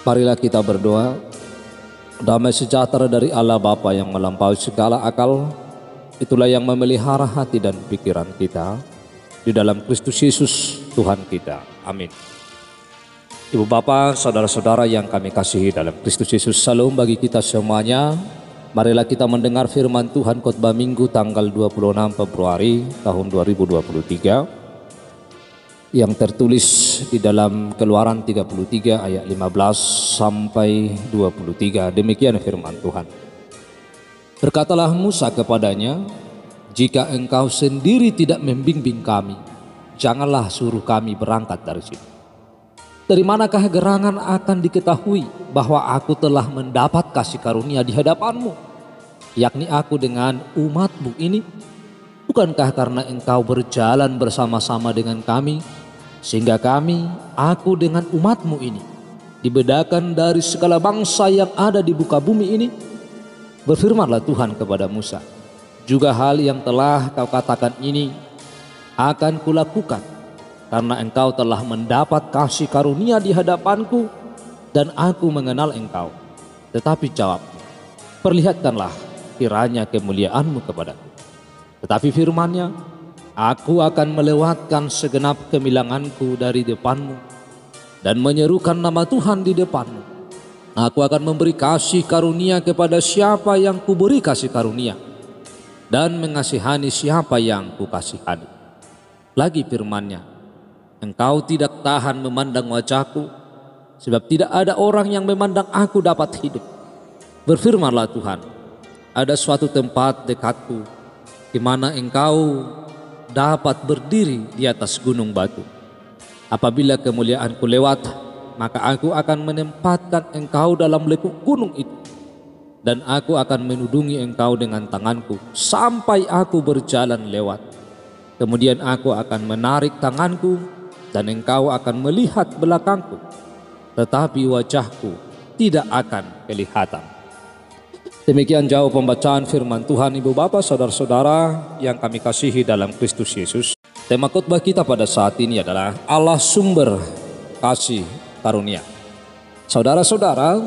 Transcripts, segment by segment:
Marilah kita berdoa. Damai sejahtera dari Allah Bapa yang melampaui segala akal, itulah yang memelihara hati dan pikiran kita di dalam Kristus Yesus Tuhan kita. Amin. Ibu Bapa, saudara-saudara yang kami kasihi dalam Kristus Yesus, salam bagi kita semuanya. Marilah kita mendengar firman Tuhan khotbah Minggu tanggal 26 Februari tahun 2023 yang tertulis di dalam Keluaran 33 ayat 15 sampai 23. Demikian firman Tuhan. Berkatalah Musa kepadanya, "Jika engkau sendiri tidak membimbing kami, janganlah suruh kami berangkat dari sini. Dari manakah gerangan akan diketahui bahwa aku telah mendapat kasih karunia di hadapanmu, yakni aku dengan umatmu ini? Bukankah karena engkau berjalan bersama-sama dengan kami, sehingga aku dengan umatmu ini, dibedakan dari segala bangsa yang ada di muka bumi ini?" Berfirmanlah Tuhan kepada Musa, "Juga hal yang telah kau katakan ini akan kulakukan, karena engkau telah mendapat kasih karunia di hadapanku dan aku mengenal engkau. Tetapi jawabnya, perlihatkanlah kiranya kemuliaanmu kepadaku." Tetapi firman-Nya, "Aku akan melewatkan segenap kemilanganku dari depanmu dan menyerukan nama Tuhan di depanmu. Aku akan memberi kasih karunia kepada siapa yang kuberi kasih karunia, dan mengasihani siapa yang kukasihani." Lagi firman-Nya, "Engkau tidak tahan memandang wajahku, sebab tidak ada orang yang memandang aku dapat hidup." Berfirmanlah Tuhan, "Ada suatu tempat dekatku, di mana engkau dapat berdiri di atas gunung batu. Apabila kemuliaanku lewat, maka aku akan menempatkan engkau dalam lekuk gunung itu, dan aku akan menudungi engkau dengan tanganku sampai aku berjalan lewat. Kemudian aku akan menarik tanganku dan engkau akan melihat belakangku, tetapi wajahku tidak akan kelihatan." Demikian jauh pembacaan firman Tuhan. Ibu Bapak, saudara-saudara yang kami kasihi dalam Kristus Yesus. Tema khotbah kita pada saat ini adalah Allah sumber kasih karunia. Saudara-saudara,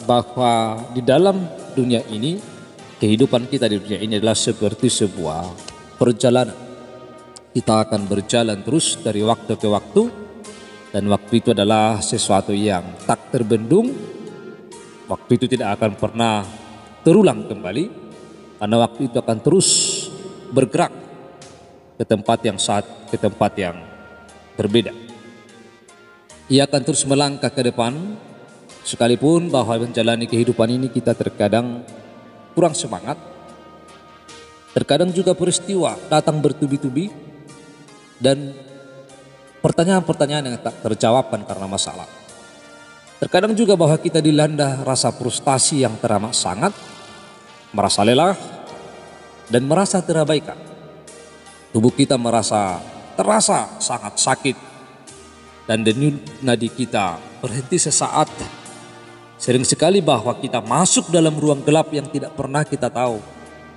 bahwa di dalam dunia ini, kehidupan kita di dunia ini adalah seperti sebuah perjalanan. Kita akan berjalan terus dari waktu ke waktu, dan waktu itu adalah sesuatu yang tak terbendung. Waktu itu tidak akan pernah terulang kembali, karena waktu itu akan terus bergerak ke tempat yang berbeda. Ia akan terus melangkah ke depan, sekalipun bahwa menjalani kehidupan ini kita terkadang kurang semangat. Terkadang juga peristiwa datang bertubi-tubi dan pertanyaan-pertanyaan yang tak terjawabkan karena masalah. Terkadang juga bahwa kita dilanda rasa frustasi yang teramat sangat, merasa lelah dan merasa terabaikan. Tubuh kita terasa sangat sakit, dan denyut nadi kita berhenti sesaat. Sering sekali bahwa kita masuk dalam ruang gelap yang tidak pernah kita tahu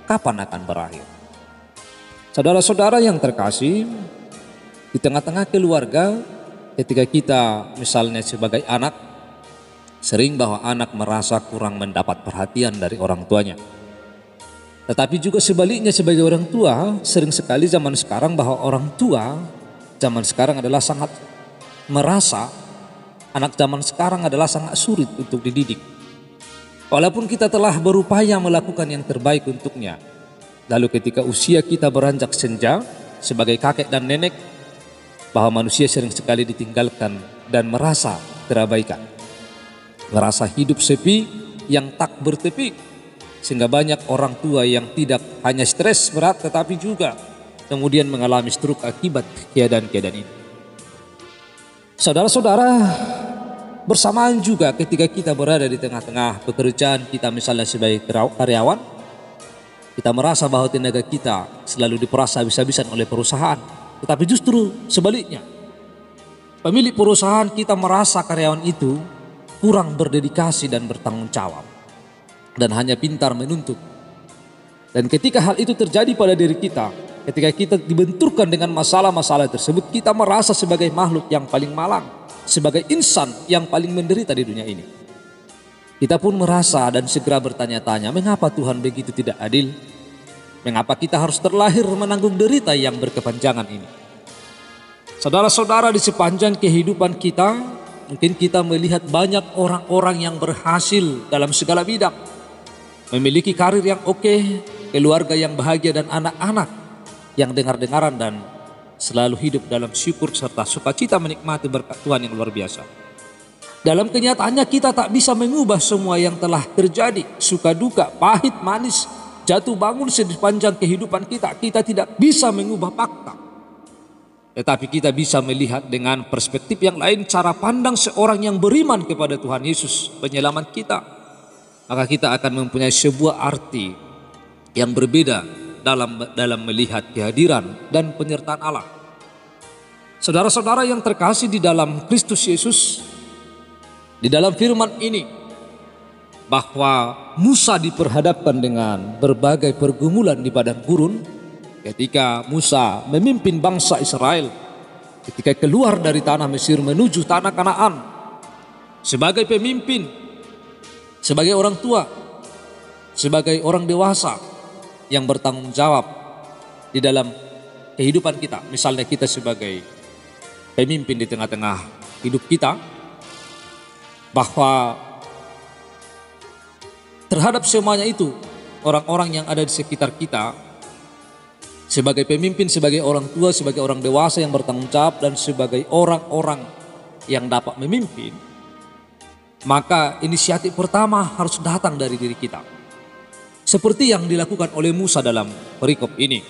kapan akan berakhir. Saudara-saudara yang terkasih, di tengah-tengah keluarga, ketika kita misalnya sebagai anak, sering bahwa anak merasa kurang mendapat perhatian dari orang tuanya. Tetapi juga sebaliknya sebagai orang tua, sering sekali zaman sekarang bahwa orang tua zaman sekarang adalah sangat merasa anak zaman sekarang adalah sangat sulit untuk dididik. Walaupun kita telah berupaya melakukan yang terbaik untuknya, lalu ketika usia kita beranjak senja sebagai kakek dan nenek, bahwa manusia sering sekali ditinggalkan dan merasa terabaikan. Merasa hidup sepi yang tak bertepi, sehingga banyak orang tua yang tidak hanya stres berat tetapi juga kemudian mengalami stroke akibat keadaan-keadaan ini. Saudara-saudara, bersamaan juga ketika kita berada di tengah-tengah pekerjaan kita, misalnya sebagai karyawan, kita merasa bahwa tenaga kita selalu diperas habis-habisan oleh perusahaan. Tetapi justru sebaliknya, pemilik perusahaan kita merasa karyawan itu kurang berdedikasi dan bertanggung jawab, dan hanya pintar menuntut. Dan ketika hal itu terjadi pada diri kita, ketika kita dibenturkan dengan masalah-masalah tersebut, kita merasa sebagai makhluk yang paling malang, sebagai insan yang paling menderita di dunia ini. kita pun merasa dan segera bertanya-tanya, mengapa Tuhan begitu tidak adil? Mengapa kita harus terlahir menanggung derita yang berkepanjangan ini? Saudara-saudara, di sepanjang kehidupan kita, mungkin kita melihat banyak orang-orang yang berhasil dalam segala bidang. Memiliki karir yang oke, keluarga yang bahagia, dan anak-anak yang dengar-dengaran dan selalu hidup dalam syukur serta sukacita menikmati berkat Tuhan yang luar biasa. Dalam kenyataannya kita tak bisa mengubah semua yang telah terjadi. Suka duka, pahit, manis, jatuh bangun sepanjang kehidupan kita. Kita tidak bisa mengubah fakta. Tetapi kita bisa melihat dengan perspektif yang lain, cara pandang seorang yang beriman kepada Tuhan Yesus, penyelamat kita. Maka kita akan mempunyai sebuah arti yang berbeda dalam melihat kehadiran dan penyertaan Allah. Saudara-saudara yang terkasih di dalam Kristus Yesus, di dalam firman ini, bahwa Musa diperhadapkan dengan berbagai pergumulan di padang gurun ketika Musa memimpin bangsa Israel ketika keluar dari tanah Mesir menuju tanah Kanaan. Sebagai pemimpin, sebagai orang tua, sebagai orang dewasa yang bertanggung jawab di dalam kehidupan kita. Misalnya kita sebagai pemimpin di tengah-tengah hidup kita, bahwa terhadap semuanya itu, orang-orang yang ada di sekitar kita, sebagai pemimpin, sebagai orang tua, sebagai orang dewasa yang bertanggung jawab, dan sebagai orang-orang yang dapat memimpin, maka inisiatif pertama harus datang dari diri kita. Seperti yang dilakukan oleh Musa dalam perikop ini,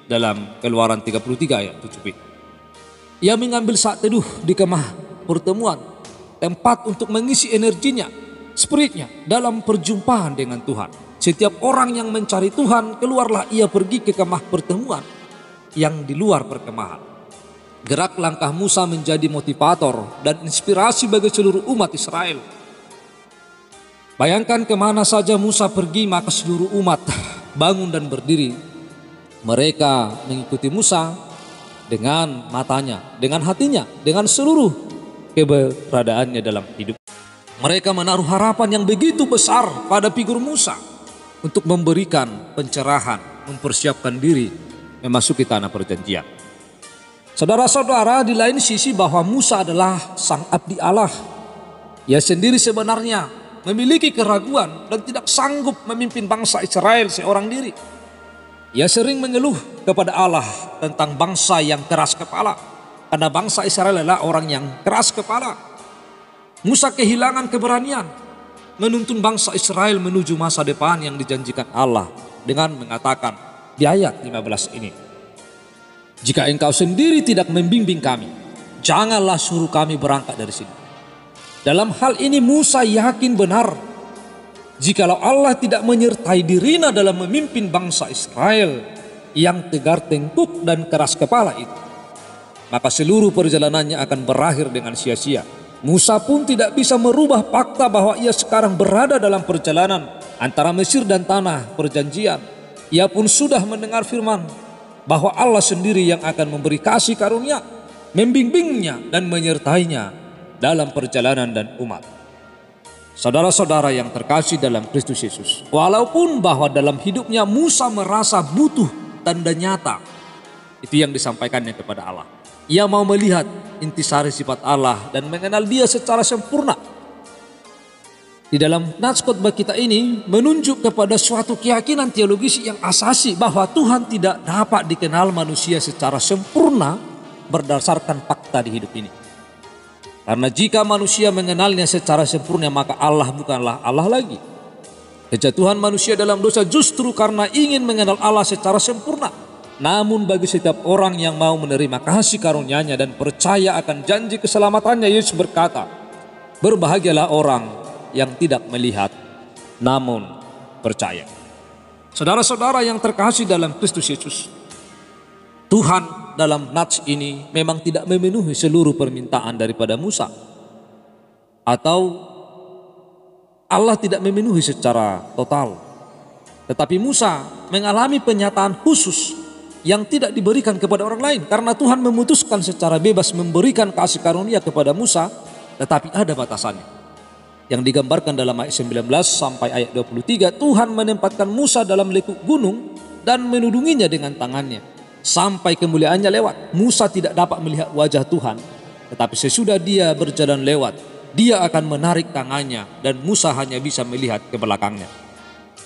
dalam Keluaran 33 ayat 7b. Ia mengambil saat teduh di kemah pertemuan, tempat untuk mengisi energinya, spiritnya dalam perjumpaan dengan Tuhan. Setiap orang yang mencari Tuhan, keluarlah ia pergi ke kemah pertemuan yang di luar perkemahan. Gerak langkah Musa menjadi motivator dan inspirasi bagi seluruh umat Israel. Bayangkan kemana saja Musa pergi, maka seluruh umat bangun dan berdiri. Mereka mengikuti Musa dengan matanya, dengan hatinya, dengan seluruh keberadaannya dalam hidup. Mereka menaruh harapan yang begitu besar pada figur Musa untuk memberikan pencerahan, mempersiapkan diri memasuki tanah perjanjian. Saudara-saudara, di lain sisi bahwa Musa adalah sang abdi Allah. Ia sendiri sebenarnya memiliki keraguan dan tidak sanggup memimpin bangsa Israel seorang diri. Ia sering mengeluh kepada Allah tentang bangsa yang keras kepala, karena bangsa Israel adalah orang yang keras kepala. Musa kehilangan keberanian menuntun bangsa Israel menuju masa depan yang dijanjikan Allah dengan mengatakan di ayat 15 ini, jika engkau sendiri tidak membimbing kami, janganlah suruh kami berangkat dari sini. Dalam hal ini Musa yakin benar, jikalau Allah tidak menyertai dirinya dalam memimpin bangsa Israel yang tegar tengkuk dan keras kepala itu, maka seluruh perjalanannya akan berakhir dengan sia-sia. Musa pun tidak bisa merubah fakta bahwa ia sekarang berada dalam perjalanan antara Mesir dan tanah perjanjian. Ia pun sudah mendengar firman bahwa Allah sendiri yang akan memberi kasih karunia, membimbingnya dan menyertainya dalam perjalanan dan umat. Saudara-saudara yang terkasih dalam Kristus Yesus, walaupun bahwa dalam hidupnya Musa merasa butuh tanda nyata, itu yang disampaikannya kepada Allah. Ia mau melihat intisari sifat Allah dan mengenal Dia secara sempurna. Di dalam nats khotbah kita ini menunjuk kepada suatu keyakinan teologis yang asasi bahwa Tuhan tidak dapat dikenal manusia secara sempurna berdasarkan fakta di hidup ini. Karena jika manusia mengenalnya secara sempurna, maka Allah bukanlah Allah lagi. Kejatuhan manusia dalam dosa justru karena ingin mengenal Allah secara sempurna. Namun bagi setiap orang yang mau menerima kasih karunia-Nya dan percaya akan janji keselamatannya, Yesus berkata, berbahagialah orang yang tidak melihat namun percaya. Saudara-saudara yang terkasih dalam Kristus Yesus, Tuhan dalam nats ini memang tidak memenuhi seluruh permintaan daripada Musa, atau Allah tidak memenuhi secara total. Tetapi Musa mengalami penyataan khusus yang tidak diberikan kepada orang lain, karena Tuhan memutuskan secara bebas memberikan kasih karunia kepada Musa, tetapi ada batasannya. yang digambarkan dalam ayat 19 sampai ayat 23, Tuhan menempatkan Musa dalam lekuk gunung dan menudunginya dengan tangannya. Sampai kemuliaannya lewat, Musa tidak dapat melihat wajah Tuhan. Tetapi sesudah dia berjalan lewat, dia akan menarik tangannya dan Musa hanya bisa melihat ke belakangnya.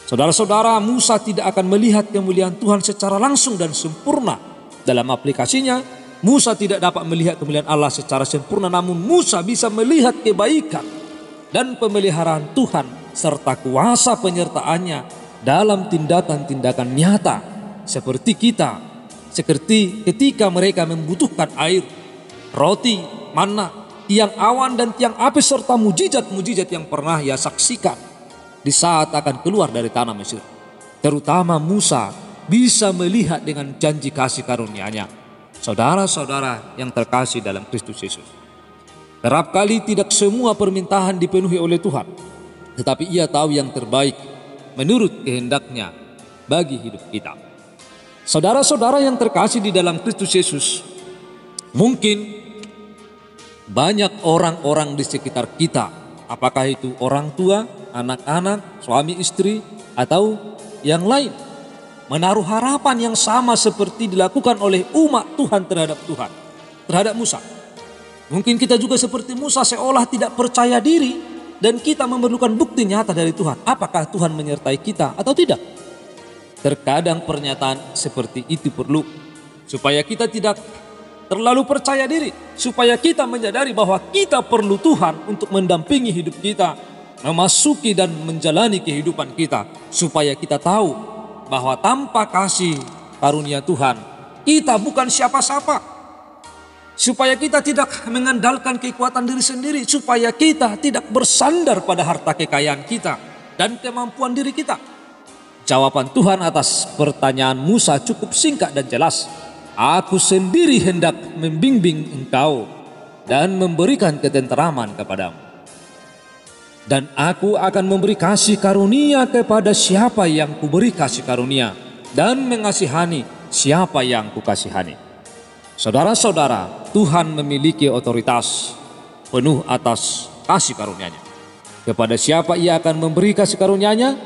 Saudara-saudara, Musa tidak akan melihat kemuliaan Tuhan secara langsung dan sempurna. Dalam aplikasinya, Musa tidak dapat melihat kemuliaan Allah secara sempurna, namun Musa bisa melihat kebaikan dan pemeliharaan Tuhan serta kuasa penyertaannya dalam tindakan-tindakan nyata seperti kita, seperti ketika mereka membutuhkan air, roti, manna, tiang awan dan tiang api serta mujizat-mujizat yang pernah ia saksikan di saat akan keluar dari tanah Mesir. Terutama Musa bisa melihat dengan janji kasih karunia-Nya. Saudara-saudara yang terkasih dalam Kristus Yesus, kerap kali tidak semua permintaan dipenuhi oleh Tuhan, tetapi Ia tahu yang terbaik menurut kehendak-Nya bagi hidup kita. Saudara-saudara yang terkasih di dalam Kristus Yesus, mungkin banyak orang-orang di sekitar kita, apakah itu orang tua, anak-anak, suami istri, atau yang lain, menaruh harapan yang sama seperti dilakukan oleh umat Tuhan terhadap Musa. Mungkin kita juga seperti Musa seolah tidak percaya diri dan kita memerlukan bukti nyata dari Tuhan. Apakah Tuhan menyertai kita atau tidak? Terkadang pernyataan seperti itu perlu supaya kita tidak terlalu percaya diri, supaya kita menyadari bahwa kita perlu Tuhan untuk mendampingi hidup kita, memasuki dan menjalani kehidupan kita, supaya kita tahu bahwa tanpa kasih karunia Tuhan kita bukan siapa-siapa, supaya kita tidak mengandalkan kekuatan diri sendiri, supaya kita tidak bersandar pada harta kekayaan kita dan kemampuan diri kita. Jawaban Tuhan atas pertanyaan Musa cukup singkat dan jelas. Aku sendiri hendak membimbing engkau dan memberikan ketenteraman kepadamu. Dan aku akan memberi kasih karunia kepada siapa yang kuberi kasih karunia, dan mengasihani siapa yang kukasihani. Saudara-saudara, Tuhan memiliki otoritas penuh atas kasih karunia-Nya. Kepada siapa Ia akan memberi kasih karunia-Nya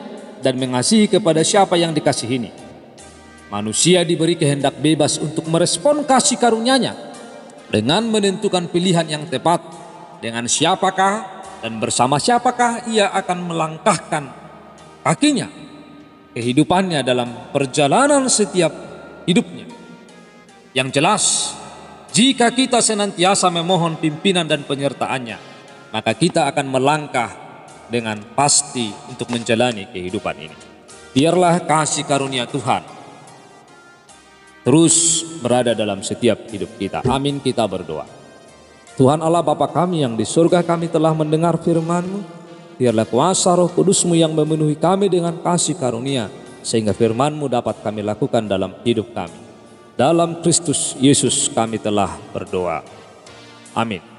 dan mengasihi kepada siapa yang dikasihinya. Manusia diberi kehendak bebas untuk merespon kasih karunia-Nya dengan menentukan pilihan yang tepat, dengan siapakah dan bersama siapakah ia akan melangkahkan kakinya, kehidupannya dalam perjalanan setiap hidupnya. Yang jelas, jika kita senantiasa memohon pimpinan dan penyertaan-Nya, maka kita akan melangkah dengan pasti untuk menjalani kehidupan ini. Biarlah kasih karunia Tuhan terus berada dalam setiap hidup kita. Amin, kita berdoa. Tuhan Allah Bapa kami yang di surga, kami telah mendengar firman-Mu. Biarlah kuasa Roh Kudus-Mu yang memenuhi kami dengan kasih karunia, sehingga firman-Mu dapat kami lakukan dalam hidup kami. Dalam Kristus Yesus kami telah berdoa. Amin.